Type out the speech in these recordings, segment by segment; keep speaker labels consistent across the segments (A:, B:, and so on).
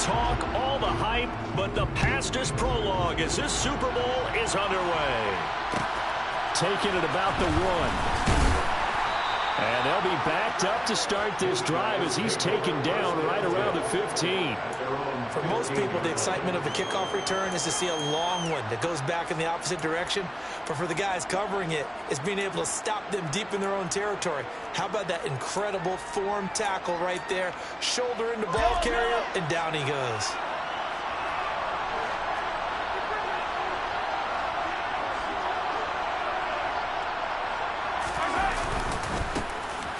A: talk, all the hype, but the past is prologue as this Super Bowl is underway. Taking it about the 1. And they'll be backed up to start this drive as he's taken down right around the 15.
B: For most people, the excitement of the kickoff return is to see a long one that goes back in the opposite direction. But for the guys covering it, it's being able to stop them deep in their own territory. How about that incredible form tackle right there? Shoulder into ball carrier, and down he goes.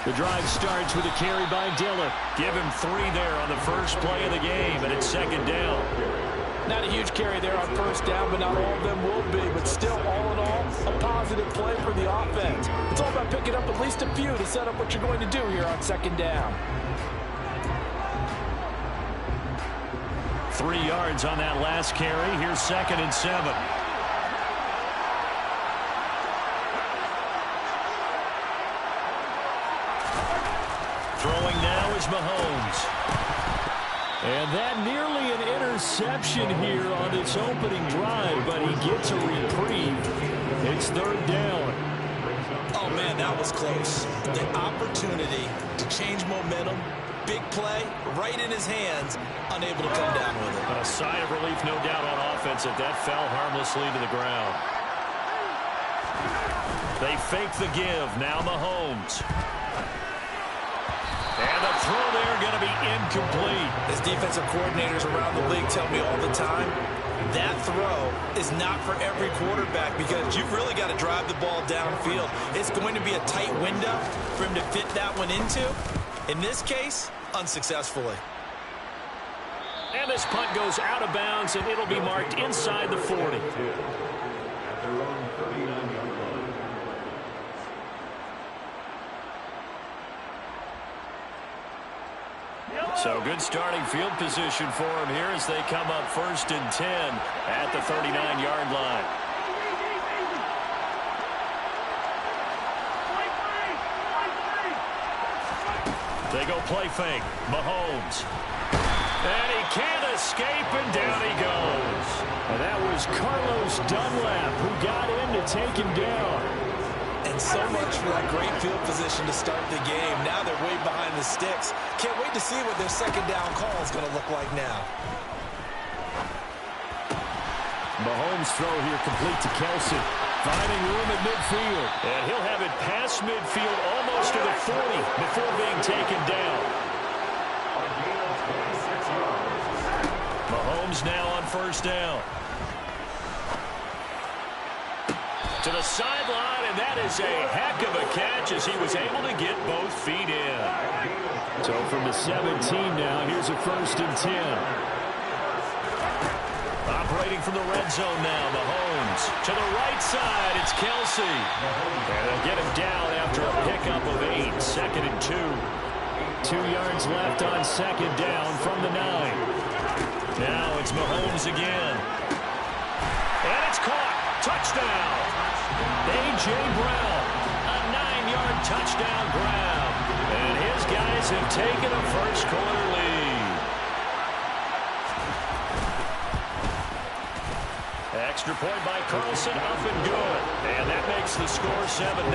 A: The drive starts with a carry by Dillon. Give him 3 there on the first play of the game, and it's 2nd down.
B: Not a huge carry there on 1st down, but not all of them will be. But still, all in all, a positive play for the offense. It's all about picking up at least a few to set up what you're going to do here on 2nd down.
A: 3 yards on that last carry. Here's 2nd and 7. Throwing now is Mahomes. And that nearly an interception here on this opening drive, but he gets a reprieve. It's 3rd down.
B: Oh, man, that was close. The opportunity to change momentum, big play, right in his hands, unable to come down with it.
A: A sigh of relief, no doubt, on offense if that fell harmlessly to the ground. They fake the give. Now Mahomes. And the throw there going to be incomplete.
B: As defensive coordinators around the league tell me all the time, that throw is not for every quarterback because you've really got to drive the ball downfield. It's going to be a tight window for him to fit that one into. In this case, unsuccessfully.
A: And this punt goes out of bounds, and it'll be marked inside the 40. So good starting field position for him here as they come up 1st and 10 at the 39-yard line. They go play fake. Mahomes. And he can't escape, and down he goes. And that was Carlos Dunlap who got in to take him down.
B: And so much for that great field position to start the game. Now they're way behind the sticks. Can't wait to see what their 2nd down call is going to look like now.
A: Mahomes' throw here complete to Kelsey. Finding room at midfield. And he'll have it past midfield almost to the 40 before being taken down. Mahomes now on 1st down. To the sideline, and that is a heck of a catch as he was able to get both feet in. So from the 17 now, here's a 1st and 10. Operating from the red zone now, Mahomes. To the right side, it's Kelsey. And they'll get him down after a pickup of 8, 2nd and 2. 2 yards left on 2nd down from the 9. Now it's Mahomes again. And it's caught. Touchdown. A.J. Brown, a 9-yard touchdown grab. And his guys have taken a first-quarter lead. Extra point by Carlson, up and good. And that makes the score 7-0.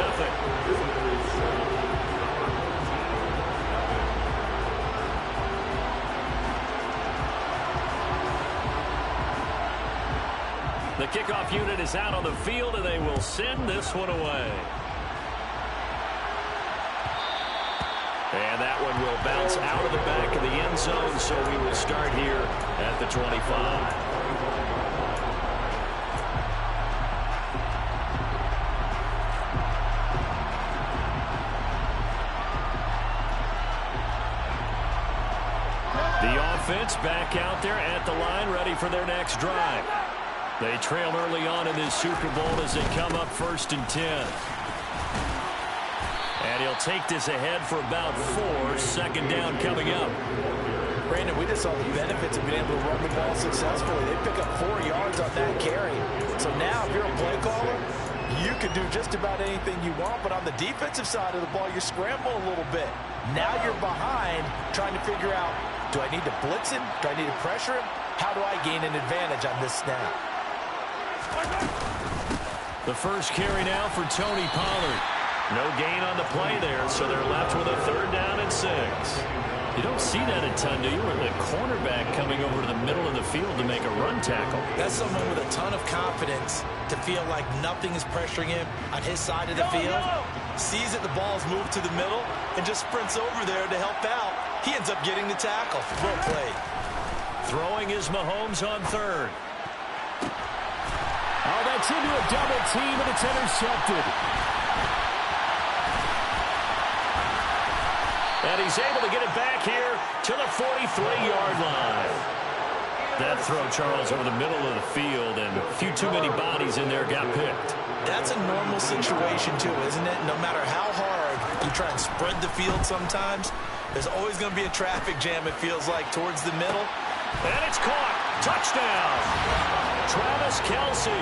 A: The kickoff unit is out on the field, and they will send this one away. And that one will bounce out of the back of the end zone, so we will start here at the 25. The offense back out there at the line, ready for their next drive. They trail early on in this Super Bowl as they come up 1st and 10. And he'll take this ahead for about 4. 2nd down coming up.
B: Brandon, we just saw the benefits of being able to run the ball successfully. They pick up 4 yards on that carry. So now if you're a play caller, you can do just about anything you want. But on the defensive side of the ball, you scramble a little bit. Now you're behind trying to figure out Do I need to blitz him? Do I need to pressure him? How do I gain an advantage on this snap?
A: The first carry now for Tony Pollard. No gain on the play there, so they're left with a 3rd down and 6. You don't see that a ton, do you? Or the cornerback coming over to the middle of the field to make a run tackle.
B: That's someone with a ton of confidence to feel like nothing is pressuring him on his side of the field. Sees that the ball's moved to the middle and just sprints over there to help out. He ends up getting the tackle. Well played.
A: Throwing is Mahomes on 3rd. Oh, that's into a double team, and it's intercepted. And he's able to get it back here to the 43-yard line. That throw, Charles, over the middle of the field, and a few too many bodies in there got picked.
B: That's a normal situation, too, isn't it? No matter how hard you try and spread the field sometimes, there's always going to be a traffic jam, it feels like, towards the middle.
A: And it's caught. Touchdown. Travis Kelce,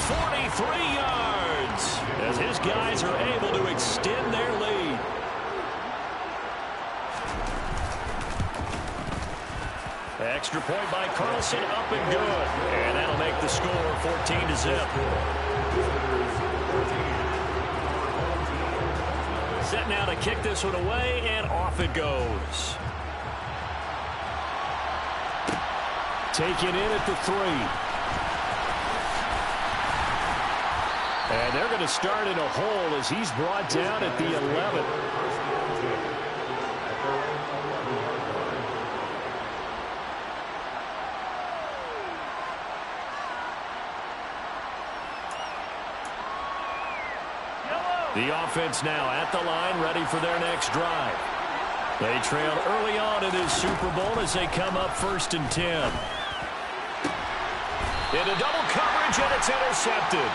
A: 43 yards, as his guys are able to extend their lead. Extra point by Carlson, up and good. And that'll make the score 14-0. Set now to kick this one away, and off it goes. Taken in at the 3. And they're going to start in a hole as he's brought down at the 11. The offense now at the line, ready for their next drive. They trailed early on in this Super Bowl as they come up 1st and 10. Into double coverage, and it's intercepted.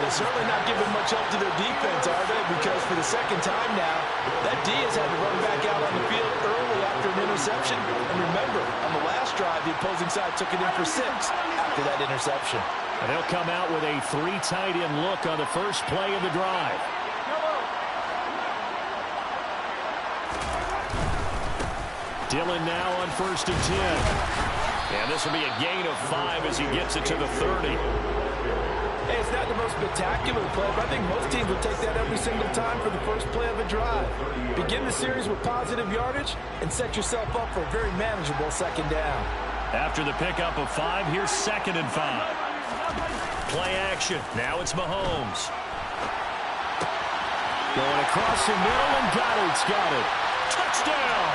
B: They're certainly not giving much help to their defense, are they? Because for the 2nd time now, that D has had to run back out on the field early after an interception. And remember, on the last drive, the opposing side took it in for 6 after that interception.
A: And they'll come out with a 3 tight end look on the first play of the drive. Dillon now on 1st and 10. And this will be a gain of 5 as he gets it to the 30.
B: Hey, it's not the most spectacular play, but I think most teams will take that every single time for the first play of a drive. Begin the series with positive yardage and set yourself up for a very manageable 2nd down.
A: After the pickup of 5, here's 2nd and 5. Play action. Now it's Mahomes. Going across the middle, and Goddard's got it. Touchdown!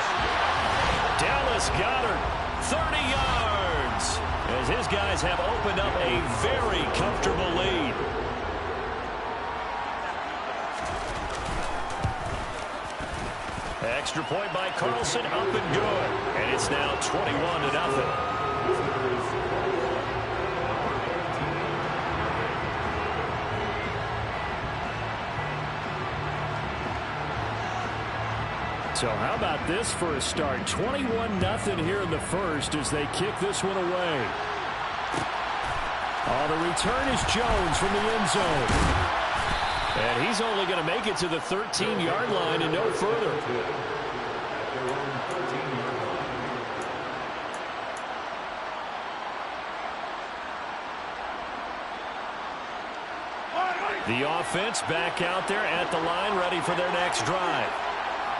A: Dallas Goedert, 30 yards, as his guys have opened up a very comfortable lead. Extra point by Carlson, up and good. And it's now 21-0. So how about this for a start? 21-0 here in the first as they kick this one away. Oh, the return is Jones from the end zone. And he's only going to make it to the 13-yard line and no further. The offense back out there at the line, ready for their next drive.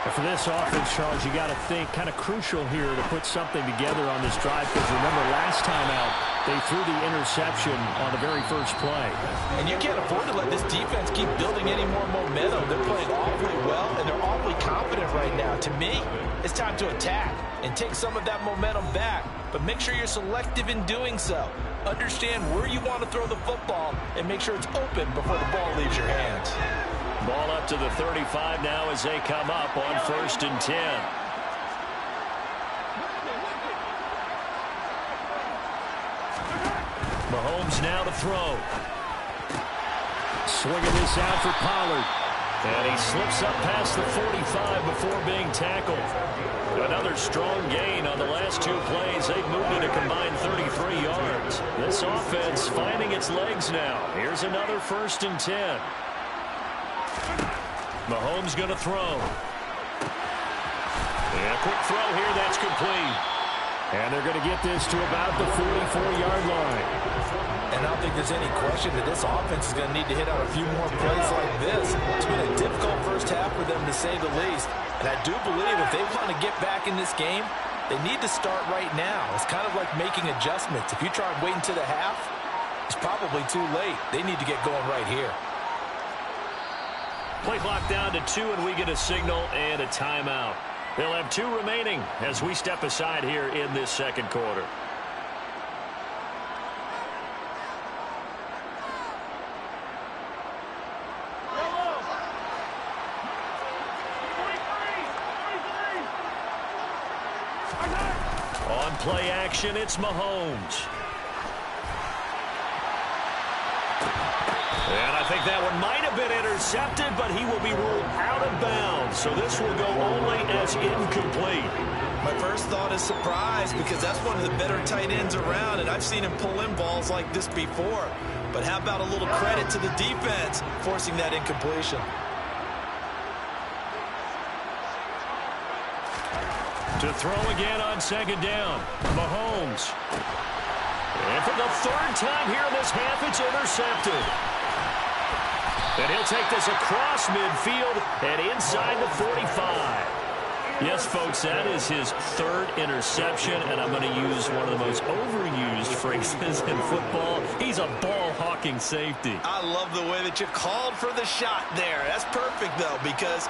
A: And for this offense, Charles, you got to think kind of crucial here to put something together on this drive, because remember last time out they threw the interception on the very first play.
B: And you can't afford to let this defense keep building any more momentum. They're playing awfully well, and they're awfully confident right now. To me, it's time to attack and take some of that momentum back, but make sure you're selective in doing so. Understand where you want to throw the football and make sure it's open before the ball leaves your hands.
A: Ball up to the 35 now as they come up on 1st and 10. Mahomes now to throw. Swinging this out for Pollard. And he slips up past the 45 before being tackled. Another strong gain on the last 2 plays. They've moved it a combined 33 yards. This offense finding its legs now. Here's another 1st and 10. Mahomes going to throw. A quick throw here, that's complete. And they're going to get this to about the 44-yard line.
B: And I don't think there's any question that this offense is going to need to hit out a few more plays like this. It's been a difficult first half for them, to say the least. And I do believe if they want to get back in this game, they need to start right now. It's kind of like making adjustments. If you try and wait until the half, it's probably too late. They need to get going right here.
A: Play clock down to 2, and we get a signal and a timeout. They'll have 2 remaining as we step aside here in this second quarter. On play action, it's Mahomes. And I think that one might have been intercepted, but he will be ruled out of bounds. So this will go only as incomplete.
B: My first thought is surprise, because that's one of the better tight ends around, and I've seen him pull in balls like this before. But how about a little credit to the defense forcing that incompletion?
A: To throw again on second down, Mahomes. And for the 3rd time here in this half, it's intercepted. And he'll take this across midfield and inside the 45. Yes, folks, that is his 3rd interception, and I'm going to use one of the most overused phrases in football. He's a ball-hawking safety.
B: I love the way that you called for the shot there. That's perfect, though, because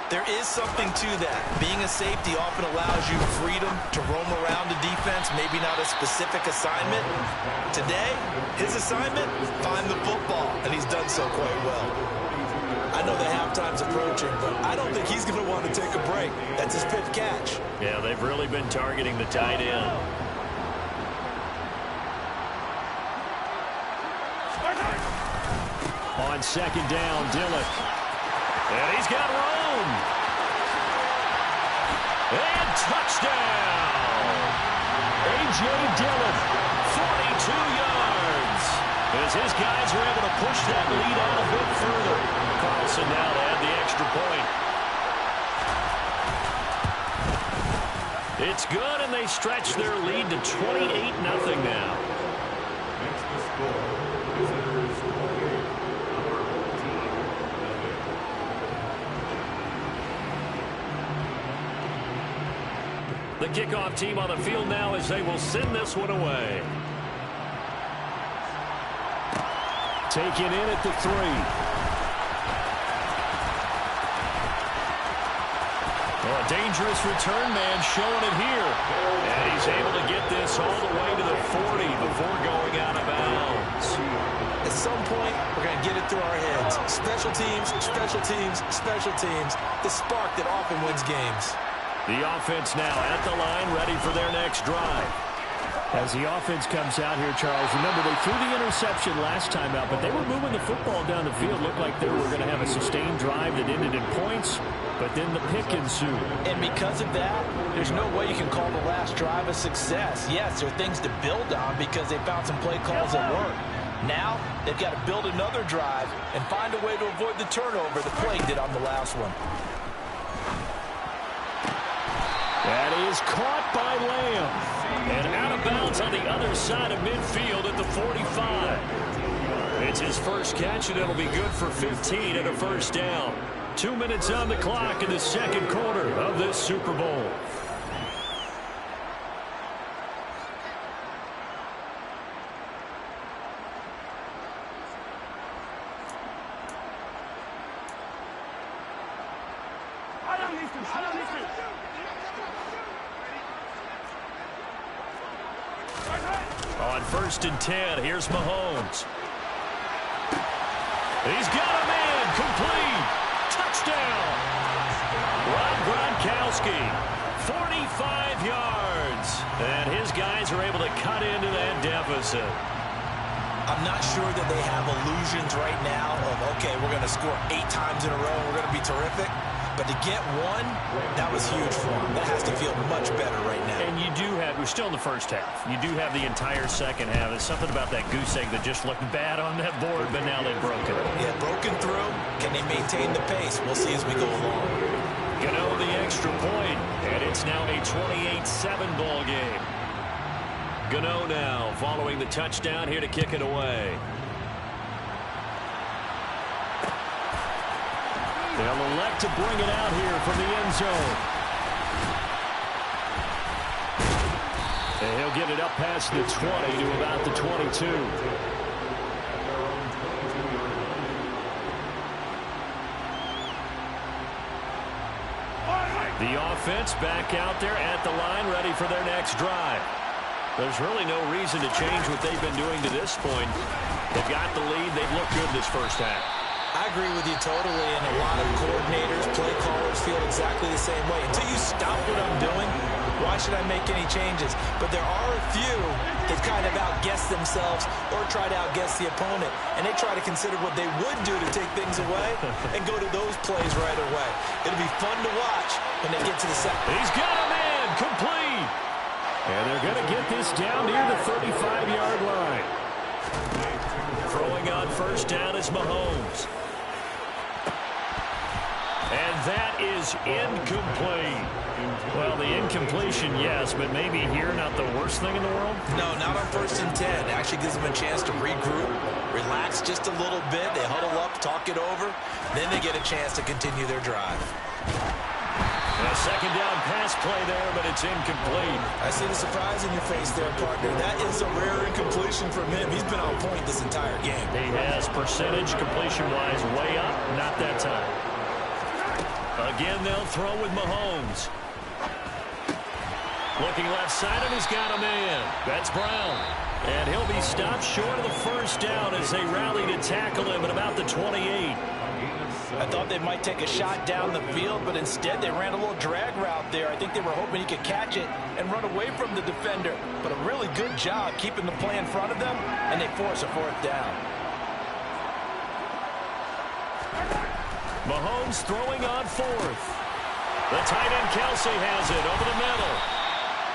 B: there is something to that. Being a safety often allows you freedom to roam around the defense, maybe not a specific assignment. Today, his assignment, find the football, and he's done so quite well. I know the halftime's approaching, but I don't think he's going to want to take a break. That's his 5th catch.
A: Yeah, they've really been targeting the tight end. On second down, Dillon. And he's got room. And touchdown. A.J. Dillon, 42 yards. As his guys are able to push that lead out a bit further. Carlson now to add the extra point. It's good, and they stretch their lead to 28-0 now. The kickoff team on the field now as they will send this one away. Taken in at the 3. Well, a dangerous return man showing it here. And he's able to get this all the way to the 40 before going out of bounds.
B: At some point, we're going to get it through our heads. Special teams, special teams, special teams. The spark that often wins games.
A: The offense now at the line, ready for their next drive. As the offense comes out here, Charles, remember they threw the interception last time out, but they were moving the football down the field. Looked like they were going to have a sustained drive that ended in points, but then the pick ensued.
B: And because of that, there's no way you can call the last drive a success. Yes, there are things to build on because they found some play calls that work. Now, they've got to build another drive and find a way to avoid the turnover the play did on the last one.
A: That is caught by Lamb. And out of bounds on the other side of midfield at the 45. It's his first catch, and it'll be good for 15 and a first down. 2 minutes on the clock in the second quarter of this Super Bowl. On 1st and 10, here's Mahomes. He's got a man, complete. Touchdown. Rob Gronkowski, 45 yards. And his guys are able to cut into that deficit.
B: I'm not sure that they have illusions right now of, okay, we're going to score 8 times in a row and we're going to be terrific. But to get one, that was huge for him. That has to feel much better right now.
A: And you do have, we're still in the first half. You do have the entire second half. There's something about that goose egg that just looked bad on that board, but now they've broken it.
B: Yeah, broken through. Can they maintain the pace? We'll see as we go along.
A: Gano the extra point, and it's now a 28-7 ball game. Gano now following the touchdown here to kick it away. They'll elect to bring it out here from the end zone. And he'll get it up past the 20 to about the 22. The offense back out there at the line, ready for their next drive. There's really no reason to change what they've been doing to this point. They've got the lead. They've looked good this first half.
B: I agree with you totally, and a lot of coordinators, play callers feel exactly the same way. Until you stop what I'm doing, why should I make any changes? But there are a few that kind of outguess themselves or try to outguess the opponent, and they try to consider what they would do to take things away and go to those plays right away. It'll be fun to watch when they get to the second.
A: He's got a man, complete. And they're going to get this down near the 35-yard line. Throwing on first down is Mahomes. And that is incomplete. Well, the incompletion, yes, but maybe here not the worst thing in the world?
B: No, not on 1st and 10. It actually gives them a chance to regroup, relax just a little bit. They huddle up, talk it over. Then they get a chance to continue their drive.
A: A second down pass play there, but it's incomplete.
B: I see the surprise in your face there, partner. That is a rare incompletion from him. He's been on point this entire game.
A: He has percentage completion-wise way up, not that time. Again, they'll throw with Mahomes. Looking left side, and he's got a man. That's Brown. And he'll be stopped short of the first down as they rally to tackle him at about the 28.
B: I thought they might take a shot down the field, but instead they ran a little drag route there. I think they were hoping he could catch it and run away from the defender. But a really good job keeping the play in front of them, and they force a 4th down.
A: Mahomes throwing on 4th. The tight end Kelsey has it over the middle.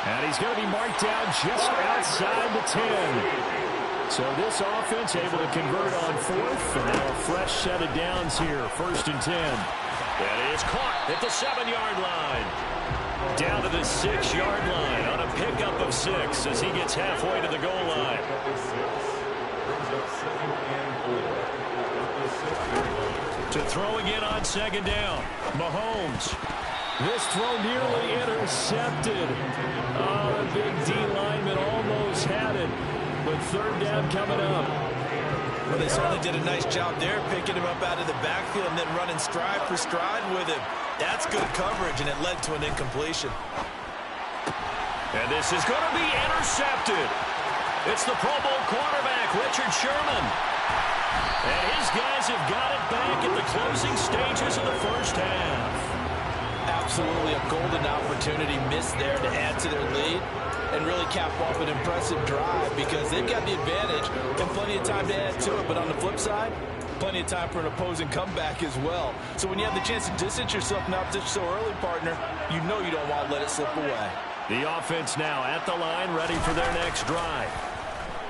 A: And he's going to be marked down just outside the 10. So this offense able to convert on 4th, and now a fresh set of downs here, 1st and 10. That is caught at the 7-yard line. Down to the 6-yard line on a pickup of 6 as he gets halfway to the goal line. To throw again on 2nd down, Mahomes. This throw nearly intercepted. Oh, the big D lineman almost had it. But 3rd down coming up.
B: Well, they certainly did a nice job there, picking him up out of the backfield and then running stride for stride with him. That's good coverage, and it led to an incompletion.
A: And this is going to be intercepted. It's the Pro Bowl quarterback, Richard Sherman. And his guys have got it back at the closing stages of the first half.
B: Absolutely a golden opportunity missed there to add to their lead and really cap off an impressive drive because they've got the advantage and plenty of time to add to it. But on the flip side, plenty of time for an opposing comeback as well. So when you have the chance to distance yourself from opposition so early, partner, you know you don't want to let it slip away.
A: The offense now at the line, ready for their next drive.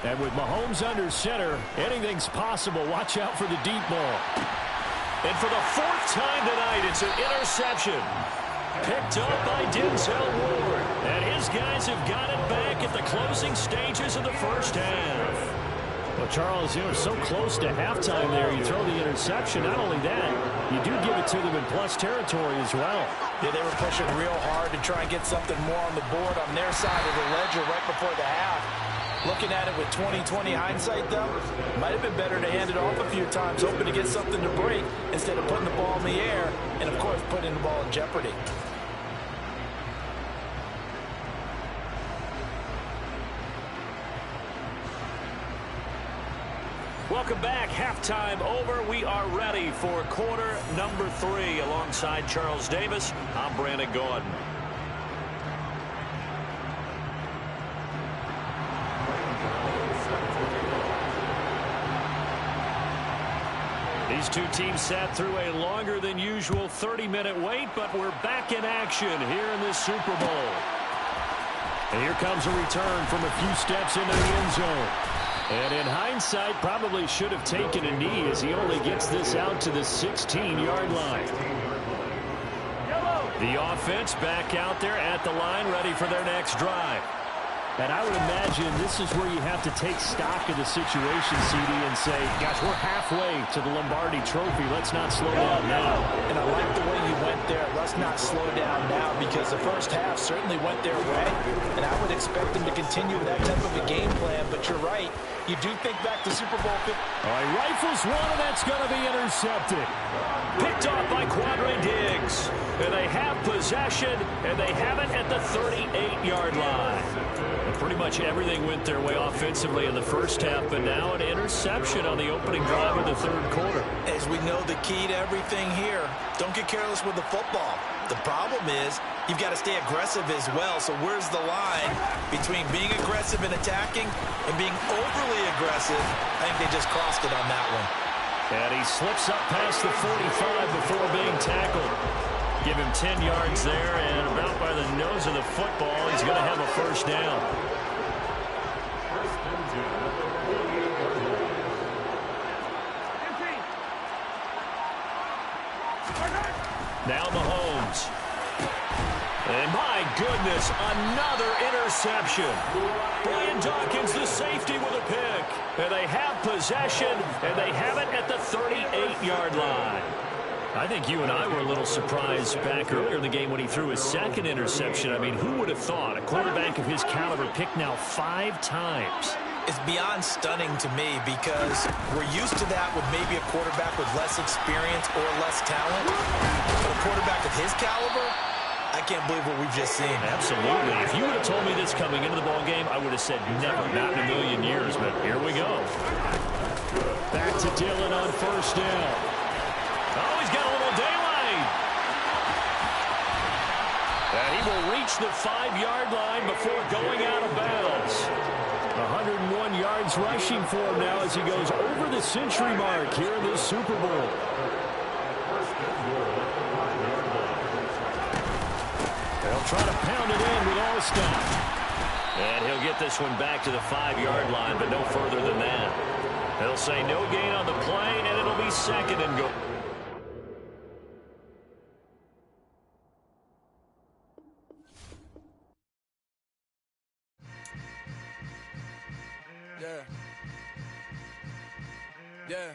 A: And with Mahomes under center, anything's possible. Watch out for the deep ball. And for the 4th time tonight, it's an interception. Picked up by Denzel Ward. And his guys have got it back at the closing stages of the first half. Well, Charles, you know, so close to halftime there, you throw the interception. Not only that, you do give it to them in plus territory as well.
B: Yeah, they were pushing real hard to try and get something more on the board on their side of the ledger right before the half. Looking at it with 20/20 hindsight, though, might have been better to hand it off a few times, hoping to get something to break instead of putting the ball in the air and, of course, putting the ball in jeopardy.
A: Welcome back. Halftime over. We are ready for quarter number 3. Alongside Charles Davis, I'm Brandon Gordon. He's These two teams sat through a longer than usual 30-minute wait, but we're back in action here in this Super Bowl. And here comes a return from a few steps into the end zone. And in hindsight, probably should have taken a knee as he only gets this out to the 16-yard line. The offense back out there at the line, ready for their next drive. And I would imagine this is where you have to take stock of the situation, CD, and say, gosh, we're halfway to the Lombardi Trophy. Let's not slow down now.
B: And I like the way you went there. Let's not slow down now, because the first half certainly went their way. And I would expect them to continue with that type of a game plan. But you're right. You do think back to Super Bowl 50.
A: All right, rifles one, and that's going to be intercepted. Picked off by Quadre Diggs. And they have possession, and they have it at the 38-yard line. And pretty much everything went their way offensively in the first half, but now an interception on the opening drive of the third quarter.
B: As we know, the key to everything here, don't get careless with the football. The problem is you've got to stay aggressive as well. So where's the line between being aggressive and attacking and being overly aggressive? I think they just crossed it on that one.
A: And he slips up past the 45 before being tackled. Give him 10 yards there, and about by the nose of the football, he's going to have a first down. Now Mahomes. And my goodness, another interception. Brian Dawkins, the safety, with a pick. And they have possession, and they have it at the 38-yard line. I think you and I were a little surprised back earlier in the game when he threw his second interception. I mean, who would have thought a quarterback of his caliber picked now 5 times?
B: It's beyond stunning to me, because we're used to that with maybe a quarterback with less experience or less talent. But a quarterback of his caliber, I can't believe what we've just seen.
A: Absolutely. If you would have told me this coming into the ball game, I would have said never, not in a million years. But here we go. Back to Dillon on first down. Oh, he's got a little daylight. And he will reach the 5-yard line before going out of bounds. 101 yards rushing for him now as he goes over the century mark here in this Super Bowl. They'll try to pound it in with Allstott. And he'll get this one back to the 5-yard line, but no further than that. They'll say no gain on the play, and it'll be second and go.
C: Yeah.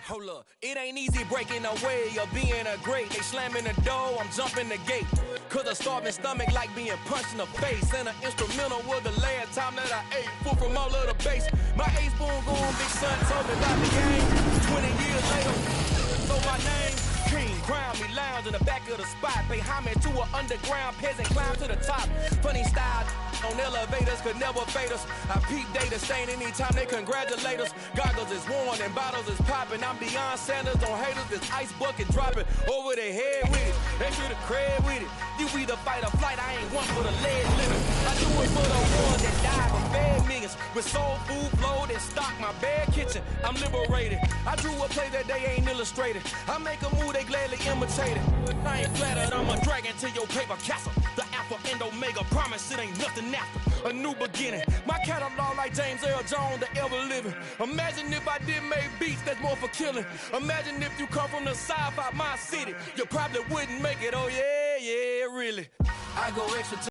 C: Hold up, it ain't easy breaking away or being a great. They slamming the door, I'm jumping the gate. Cause a starving stomach like being punched in the face. And an instrumental was the last time that I ate. Food from all of the base. My A-spoon going, big son told me about the game. 20 years later, so my name King, crown me, lounge in the back of the spot. Pay homage to an underground peasant, climb to the top. Funny style on elevators could never fade us. I peep data stain anytime they congratulate us. Goggles is worn and bottles is popping. I'm Deion Sanders on haters, this ice bucket dropping over their head with it. They should have cred with it. You either fight or flight, I ain't one for the lead limit. I do it for the ones that died and fed millions. With soul food flowed and stock my bad kitchen. I'm liberated. I drew a play that they ain't illustrated. I make a move, they gladly imitate it. I ain't flattered, I'm a dragon to your paper castle. The Alpha and Omega, promise it ain't nothing after. A new beginning. My catalog like James Earl Jones, the ever living. Imagine if I did make beats that's more for killing. Imagine if you come from the South out my city. You probably wouldn't make it, oh yeah, yeah, really. I go extra